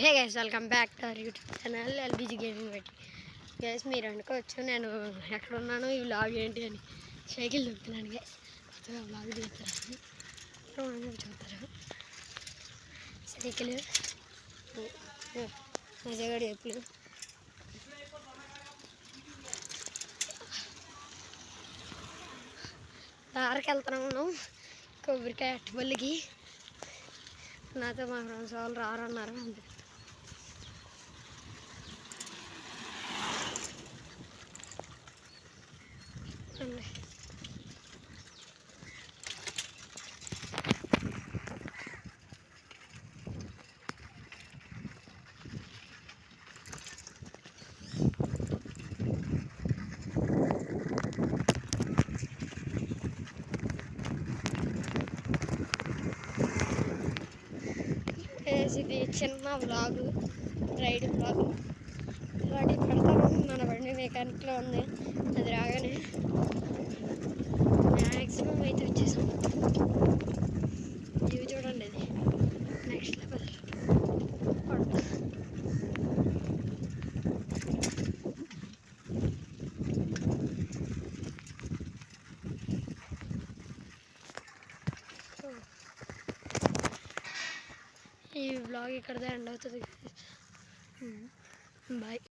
Hey guys, welcome back to our YouTube channel LBG gaming పెట్టి. Guys మీరు అనుకోవచ్చు నేను ఎక్కడున్నాను, ఈ వ్లాగ్ ఏంటి అని. Cycle దొక్కుతున్నాను guys. వ్లాగ్ తీస్తాను చూస్తారు. సైకిల్ మజాగడి ఎప్పుడు దారికి వెళ్తున్నాము కొబ్బరికాయ అట్టుబల్లికి. నాతో మా ఫ్రెండ్స్ వాళ్ళు రారన్నారు. అంతే ఇది చిన్న వ్లాగు, రైడ్ వ్లాగు. వాటి పెడతాను. మన బండి మెకానిక్లో ఉంది, అది రాగానే మ్యాక్సిమం అయితే వచ్చేసాం. ఇవి చూడండి, ఇది నెక్స్ట్ లెవెల్. ఈ వ్లాగ్ ఇక్కడదే ఎండ్ అవుతుంది. బాయ్.